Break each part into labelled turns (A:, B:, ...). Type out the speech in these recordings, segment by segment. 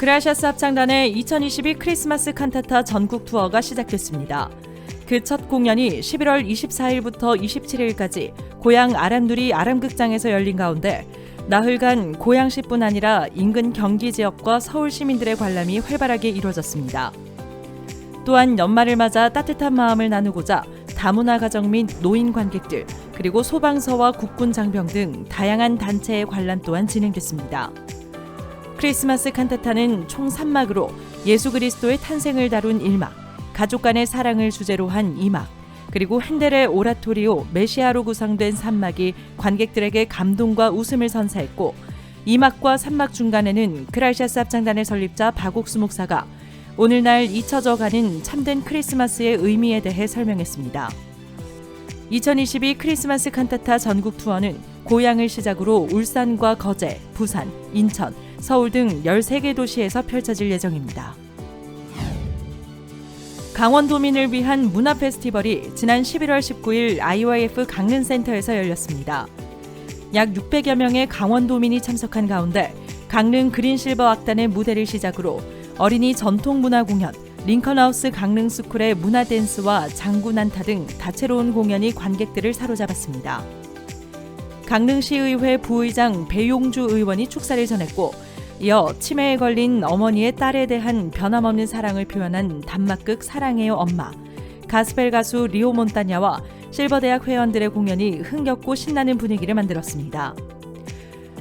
A: 그라시아스 합창단의 2022 크리스마스 칸타타 전국 투어가 시작됐습니다. 그 첫 공연이 11월 24일부터 27일까지 고양 아람누리 아람극장에서 열린 가운데 나흘간 고양시뿐 아니라 인근 경기 지역과 서울 시민들의 관람이 활발하게 이루어졌습니다. 또한 연말을 맞아 따뜻한 마음을 나누고자 다문화 가정 및 노인 관객들, 그리고 소방서와 국군 장병 등 다양한 단체의 관람 또한 진행됐습니다. 크리스마스 칸타타는 총 3막으로 예수 그리스도의 탄생을 다룬 1막, 가족 간의 사랑을 주제로 한 2막, 그리고 핸델의 오라토리오 메시아로 구성된 3막이 관객들에게 감동과 웃음을 선사했고, 2막과 3막 중간에는 그라시아스 합창단의 설립자 박옥수 목사가 오늘날 잊혀져가는 참된 크리스마스의 의미에 대해 설명했습니다. 2022 크리스마스 칸타타 전국 투어는 고양을 시작으로 울산과 거제, 부산, 인천, 서울 등 13개 도시에서 펼쳐질 예정입니다. 강원도민을 위한 문화 페스티벌이 지난 11월 19일 IYF 강릉센터에서 열렸습니다. 약 600여 명의 강원도민이 참석한 가운데 강릉 그린실버 악단의 무대를 시작으로 어린이 전통문화 공연, 링컨하우스 강릉스쿨의 문화댄스와 장구난타 등 다채로운 공연이 관객들을 사로잡았습니다. 강릉시의회 부의장 배용주 의원이 축사를 전했고, 이어 치매에 걸린 어머니의 딸에 대한 변함없는 사랑을 표현한 단막극 사랑해요 엄마, 가스펠 가수 리오 몬타냐와 실버대학 회원들의 공연이 흥겹고 신나는 분위기를 만들었습니다.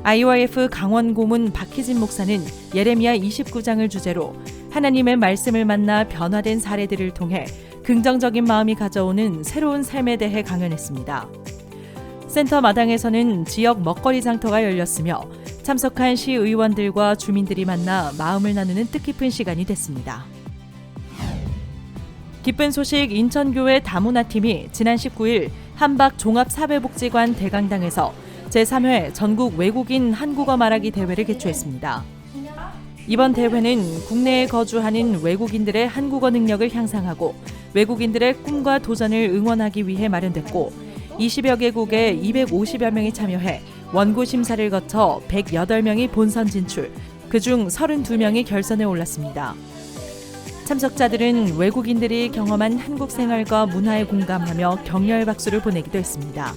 A: IYF 강원 고문 박희진 목사는 예레미야 29장을 주제로 하나님의 말씀을 만나 변화된 사례들을 통해 긍정적인 마음이 가져오는 새로운 삶에 대해 강연했습니다. 센터 마당에서는 지역 먹거리 장터가 열렸으며 참석한 시의원들과 주민들이 만나 마음을 나누는 뜻깊은 시간이 됐습니다. 기쁜 소식, 인천교회 다문화팀이 지난 19일 한박 종합사회복지관 대강당에서 제3회 전국 외국인 한국어 말하기 대회를 개최했습니다. 이번 대회는 국내에 거주하는 외국인들의 한국어 능력을 향상하고 외국인들의 꿈과 도전을 응원하기 위해 마련됐고, 20여 개국에 250여 명이 참여해 원고 심사를 거쳐 108명이 본선 진출, 그중 32명이 결선에 올랐습니다. 참석자들은 외국인들이 경험한 한국 생활과 문화에 공감하며 격려의 박수를 보내기도 했습니다.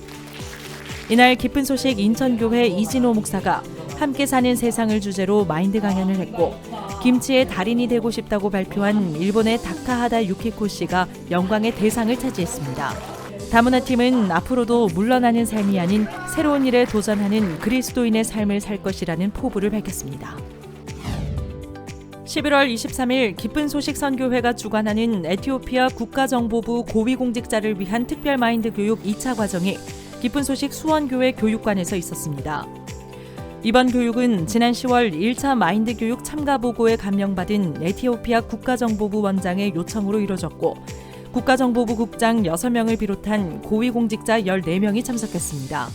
A: 이날 기쁜 소식 인천교회 이진호 목사가 함께 사는 세상을 주제로 마인드 강연을 했고, 김치의 달인이 되고 싶다고 발표한 일본의 다카하다 유키코 씨가 영광의 대상을 차지했습니다. 다문화팀은 앞으로도 물러나는 삶이 아닌 새로운 일에 도전하는 그리스도인의 삶을 살 것이라는 포부를 밝혔습니다. 11월 23일 기쁜 소식 선교회가 주관하는 에티오피아 국가정보부 고위공직자를 위한 특별 마인드 교육 2차 과정이 기쁜 소식 수원교회 교육관에서 있었습니다. 이번 교육은 지난 10월 1차 마인드 교육 참가 보고에 감명받은 에티오피아 국가정보부 원장의 요청으로 이뤄졌고, 국가정보부 국장 6명을 비롯한 고위공직자 14명이 참석했습니다.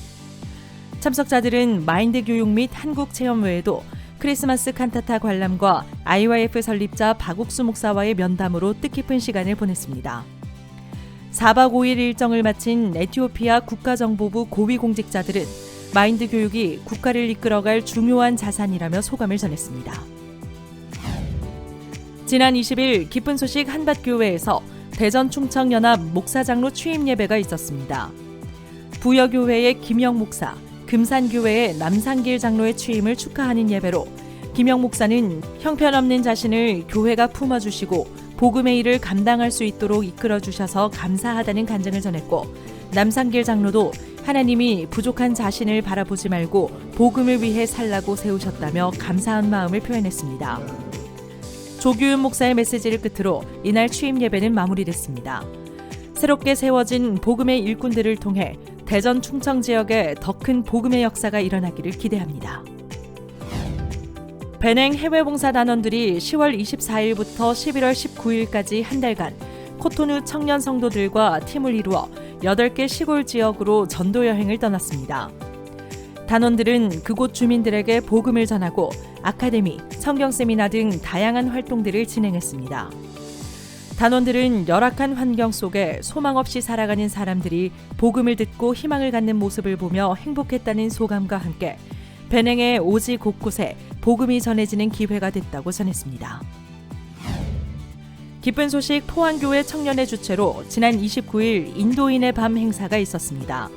A: 참석자들은 마인드 교육 및 한국 체험 외에도 크리스마스 칸타타 관람과 IYF 설립자 박옥수 목사와의 면담으로 뜻깊은 시간을 보냈습니다. 4박 5일 일정을 마친 에티오피아 국가정보부 고위공직자들은 마인드 교육이 국가를 이끌어갈 중요한 자산이라며 소감을 전했습니다. 지난 20일 기쁜 소식 한밭교회에서 대전 충청연합 목사장로 취임 예배가 있었습니다. 부여교회의 김영 목사, 금산교회의 남상길 장로의 취임을 축하하는 예배로 김영 목사는 형편없는 자신을 교회가 품어주시고 복음의 일을 감당할 수 있도록 이끌어주셔서 감사하다는 간증을 전했고, 남상길 장로도 하나님이 부족한 자신을 바라보지 말고 복음을 위해 살라고 세우셨다며 감사한 마음을 표현했습니다. 조규윤 목사의 메시지를 끝으로 이날 취임 예배는 마무리됐습니다. 새롭게 세워진 복음의 일꾼들을 통해 대전 충청 지역에 더 큰 복음의 역사가 일어나기를 기대합니다. 배냉 해외봉사단원들이 10월 24일부터 11월 19일까지 한 달간 코토누 청년 성도들과 팀을 이루어 8개 시골 지역으로 전도 여행을 떠났습니다. 단원들은 그곳 주민들에게 복음을 전하고 아카데미, 성경 세미나 등 다양한 활동들을 진행했습니다. 단원들은 열악한 환경 속에 소망 없이 살아가는 사람들이 복음을 듣고 희망을 갖는 모습을 보며 행복했다는 소감과 함께 베냉의 오지 곳곳에 복음이 전해지는 기회가 됐다고 전했습니다. 기쁜 소식 포항교회 청년의 주최로 지난 29일 인도인의 밤 행사가 있었습니다.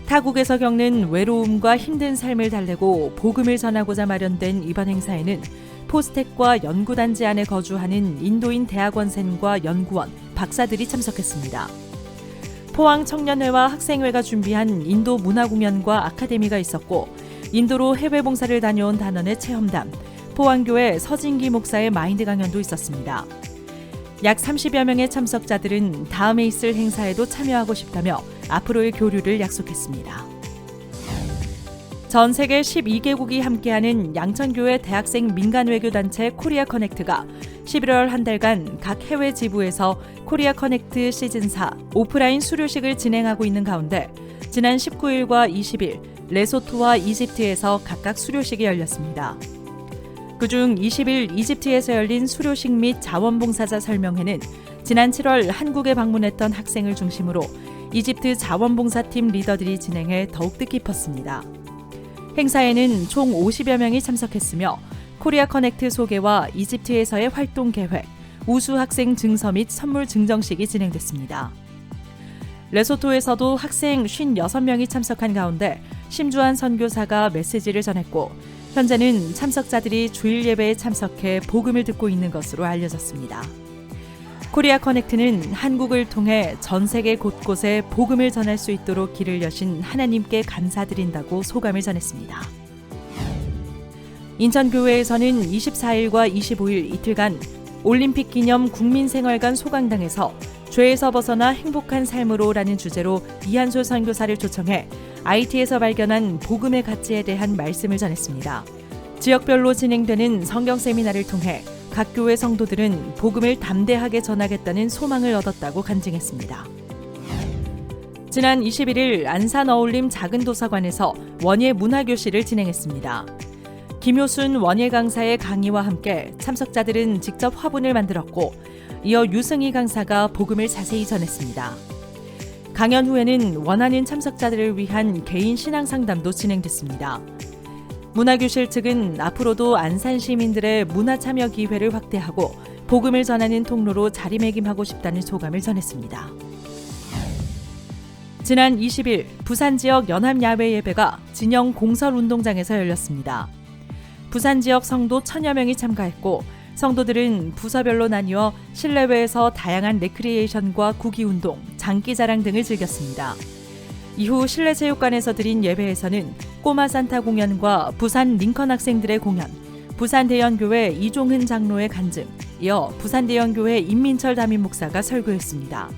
A: 타국에서 겪는 외로움과 힘든 삶을 달래고 복음을 전하고자 마련된 이번 행사에는 포스텍과 연구단지 안에 거주하는 인도인 대학원생과 연구원, 박사들이 참석했습니다. 포항 청년회와 학생회가 준비한 인도 문화공연과 아카데미가 있었고 인도로 해외 봉사를 다녀온 단원의 체험담, 포항교회 서진기 목사의 마인드 강연도 있었습니다. 약 30여 명의 참석자들은 다음에 있을 행사에도 참여하고 싶다며 앞으로의 교류를 약속했습니다. 전 세계 12개국이 함께하는 양천교회 대학생 민간외교단체 코리아 커넥트가 11월 한 달간 각 해외 지부에서 코리아 커넥트 시즌4 오프라인 수료식을 진행하고 있는 가운데 지난 19일과 20일 레소토와 이집트에서 각각 수료식이 열렸습니다. 그중 20일 이집트에서 열린 수료식 및 자원봉사자 설명회는 지난 7월 한국에 방문했던 학생을 중심으로 이집트 자원봉사팀 리더들이 진행해 더욱 뜻깊었습니다. 행사에는 총 50여 명이 참석했으며 코리아 커넥트 소개와 이집트에서의 활동 계획, 우수 학생 증서 및 선물 증정식이 진행됐습니다. 레소토에서도 학생 56명이 참석한 가운데 심주한 선교사가 메시지를 전했고 현재는 참석자들이 주일 예배에 참석해 복음을 듣고 있는 것으로 알려졌습니다. 코리아 커넥트는 한국을 통해 전 세계 곳곳에 복음을 전할 수 있도록 길을 여신 하나님께 감사드린다고 소감을 전했습니다. 인천교회에서는 24일과 25일 이틀간 올림픽 기념 국민생활관 소강당에서 죄에서 벗어나 행복한 삶으로라는 주제로 이한솔 선교사를 초청해 IT에서 발견한 복음의 가치에 대한 말씀을 전했습니다. 지역별로 진행되는 성경 세미나를 통해 각 교회 성도들은 복음을 담대하게 전하겠다는 소망을 얻었다고 간증했습니다. 지난 21일 안산 어울림 작은 도서관에서 원예 문화교실을 진행했습니다. 김효순 원예 강사의 강의와 함께 참석자들은 직접 화분을 만들었고 이어 유승희 강사가 복음을 자세히 전했습니다. 강연 후에는 원하는 참석자들을 위한 개인 신앙 상담도 진행됐습니다. 문화교실 측은 앞으로도 안산 시민들의 문화 참여 기회를 확대하고 복음을 전하는 통로로 자리매김하고 싶다는 소감을 전했습니다. 지난 20일 부산 지역 연합 야외 예배가 진영 공설운동장에서 열렸습니다. 부산 지역 성도 1000여 명이 참가했고 성도들은 부서별로 나뉘어 실내외에서 다양한 레크리에이션과 구기운동, 장기자랑 등을 즐겼습니다. 이후 실내체육관에서 드린 예배에서는 꼬마 산타 공연과 부산 링컨 학생들의 공연, 부산대연교회 이종흔 장로의 간증, 이어 부산대연교회 임민철 담임 목사가 설교했습니다.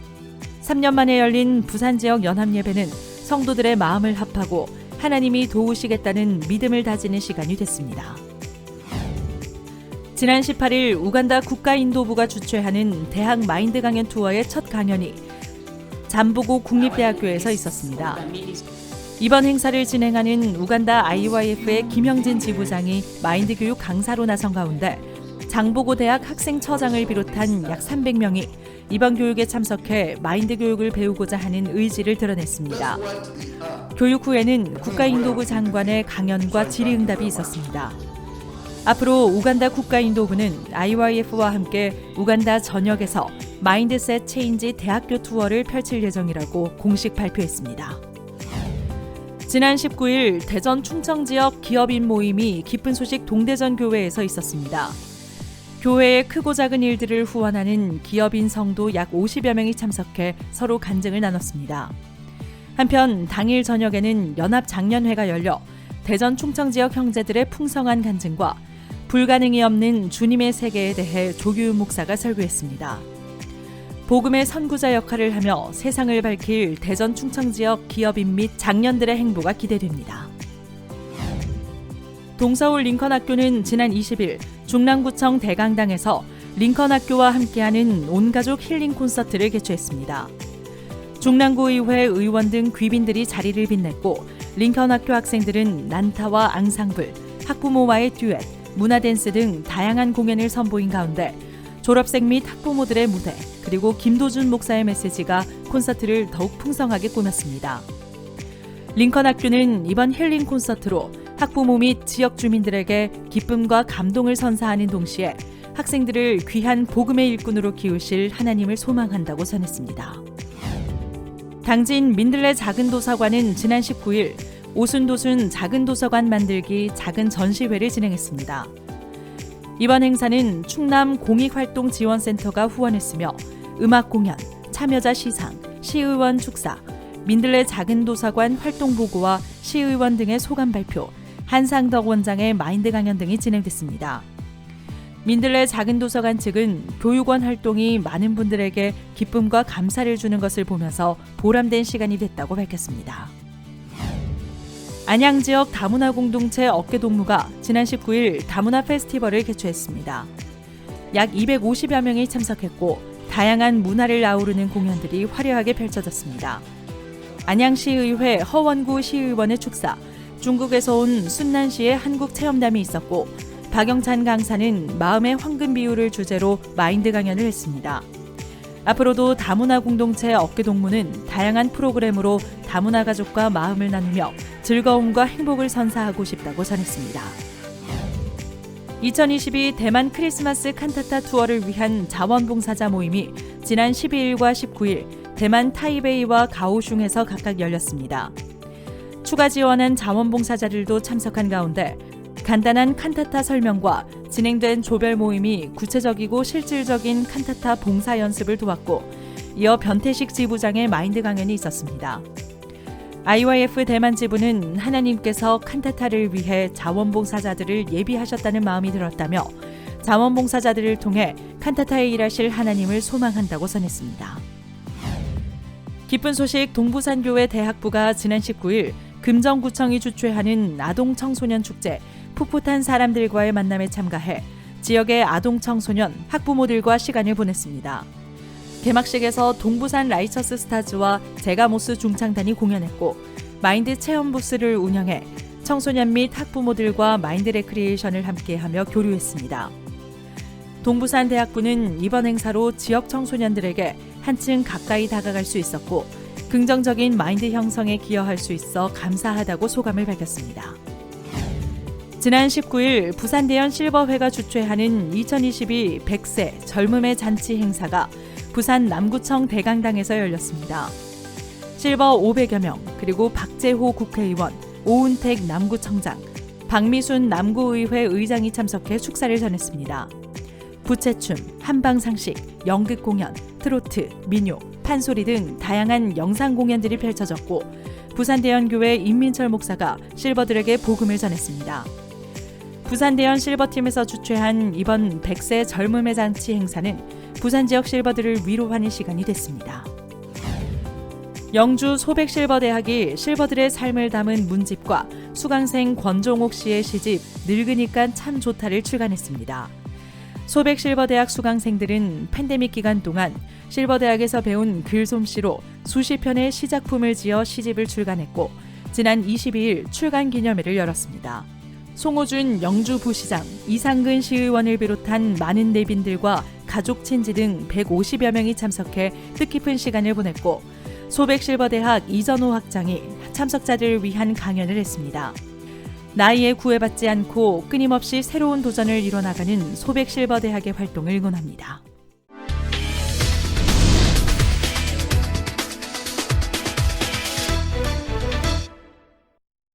A: 3년 만에 열린 부산 지역 연합예배는 성도들의 마음을 합하고 하나님이 도우시겠다는 믿음을 다지는 시간이 됐습니다. 지난 18일 우간다 국가인도부가 주최하는 대학 마인드 강연 투어의 첫 강연이 잠보고 국립대학교에서 있었습니다. 이번 행사를 진행하는 우간다 IYF의 김형진 지부장이 마인드 교육 강사로 나선 가운데 장보고 대학 학생처장을 비롯한 약 300명이 이번 교육에 참석해 마인드 교육을 배우고자 하는 의지를 드러냈습니다. 교육 후에는 국가인도부 장관의 강연과 질의응답이 있었습니다. 앞으로 우간다 국가인도부는 IYF와 함께 우간다 전역에서 마인드셋 체인지 대학교 투어를 펼칠 예정이라고 공식 발표했습니다. 지난 19일 대전 충청 지역 기업인 모임이 기쁜 소식 동대전 교회에서 있었습니다. 교회의 크고 작은 일들을 후원하는 기업인 성도 약 50여 명이 참석해 서로 간증을 나눴습니다. 한편 당일 저녁에는 연합 장년회가 열려 대전 충청 지역 형제들의 풍성한 간증과 불가능이 없는 주님의 세계에 대해 조규윤 목사가 설교했습니다. 복음의 선구자 역할을 하며 세상을 밝힐 대전 충청 지역 기업인 및 장년들의 행보가 기대됩니다. 동서울 링컨학교는 지난 20일 중랑구청 대강당에서 링컨학교와 함께하는 온가족 힐링 콘서트를 개최했습니다. 중랑구의회 의원 등 귀빈들이 자리를 빛냈고 링컨학교 학생들은 난타와 앙상블, 학부모와의 듀엣, 문화댄스 등 다양한 공연을 선보인 가운데 졸업생 및 학부모들의 무대, 그리고 김도준 목사의 메시지가 콘서트를 더욱 풍성하게 꾸몄습니다. 링컨 학교는 이번 힐링 콘서트로 학부모 및 지역 주민들에게 기쁨과 감동을 선사하는 동시에 학생들을 귀한 복음의 일꾼으로 키우실 하나님을 소망한다고 전했습니다. 당진 민들레 작은 도서관은 지난 19일 오순도순 작은 도서관 만들기 작은 전시회를 진행했습니다. 이번 행사는 충남 공익활동지원센터가 후원했으며 음악 공연, 참여자 시상, 시의원 축사, 민들레 작은 도서관 활동 보고와 시의원 등의 소감 발표, 한상덕 원장의 마인드 강연 등이 진행됐습니다. 민들레 작은 도서관 측은 교육원 활동이 많은 분들에게 기쁨과 감사를 주는 것을 보면서 보람된 시간이 됐다고 밝혔습니다. 안양 지역 다문화 공동체 어깨동무가 지난 19일 다문화 페스티벌을 개최했습니다. 약 250여 명이 참석했고 다양한 문화를 아우르는 공연들이 화려하게 펼쳐졌습니다. 안양시의회 허원구 시의원의 축사, 중국에서 온 순난시의 한국체험담이 있었고 박영찬 강사는 마음의 황금 비율을 주제로 마인드 강연을 했습니다. 앞으로도 다문화 공동체 어깨동무는 다양한 프로그램으로 다문화 가족과 마음을 나누며 즐거움과 행복을 선사하고 싶다고 전했습니다. 2022 대만 크리스마스 칸타타 투어를 위한 자원봉사자 모임이 지난 12일과 19일 대만 타이베이와 가오슝에서 각각 열렸습니다. 추가 지원한 자원봉사자들도 참석한 가운데 간단한 칸타타 설명과 진행된 조별 모임이 구체적이고 실질적인 칸타타 봉사 연습을 도왔고 이어 변태식 지부장의 마인드 강연이 있었습니다. IYF 대만 지부는 하나님께서 칸타타를 위해 자원봉사자들을 예비하셨다는 마음이 들었다며 자원봉사자들을 통해 칸타타에 일하실 하나님을 소망한다고 전했습니다. 기쁜 소식, 동부산교회 대학부가 지난 19일 금정구청이 주최하는 아동청소년 축제 풋풋한 사람들과의 만남에 참가해 지역의 아동청소년, 학부모들과 시간을 보냈습니다. 개막식에서 동부산 라이처스 스타즈와 제가모스 중창단이 공연했고 마인드 체험 부스를 운영해 청소년 및 학부모들과 마인드 레크리에이션을 함께하며 교류했습니다. 동부산 대학부는 이번 행사로 지역 청소년들에게 한층 가까이 다가갈 수 있었고 긍정적인 마인드 형성에 기여할 수 있어 감사하다고 소감을 밝혔습니다. 지난 19일 부산대연 실버회가 주최하는 2022 100세 젊음의 잔치 행사가 부산 남구청 대강당에서 열렸습니다. 실버 500여 명, 그리고 박재호 국회의원, 오은택 남구청장, 박미순 남구의회 의장이 참석해 축사를 전했습니다. 부채춤, 한방상식, 연극 공연, 트로트, 민요, 판소리 등 다양한 영상 공연들이 펼쳐졌고 부산대연교회 임민철 목사가 실버들에게 복음을 전했습니다. 부산대연 실버팀에서 주최한 이번 100세 젊음의 잔치 행사는 부산 지역 실버들을 위로하는 시간이 됐습니다. 영주 소백실버대학이 실버들의 삶을 담은 문집과 수강생 권종옥 씨의 시집 늙으니까 참 좋다를 출간했습니다. 소백실버대학 수강생들은 팬데믹 기간 동안 실버대학에서 배운 글솜씨로 수십 편의 시작품을 지어 시집을 출간했고 지난 22일 출간 기념회를 열었습니다. 송호준 영주부시장, 이상근 시의원을 비롯한 많은 내빈들과 가족 친지 등 150여 명이 참석해 뜻깊은 시간을 보냈고 소백실버대학 이전호 학장이 참석자들을 위한 강연을 했습니다. 나이에 구애받지 않고 끊임없이 새로운 도전을 이뤄나가는 소백실버대학의 활동을 응원합니다.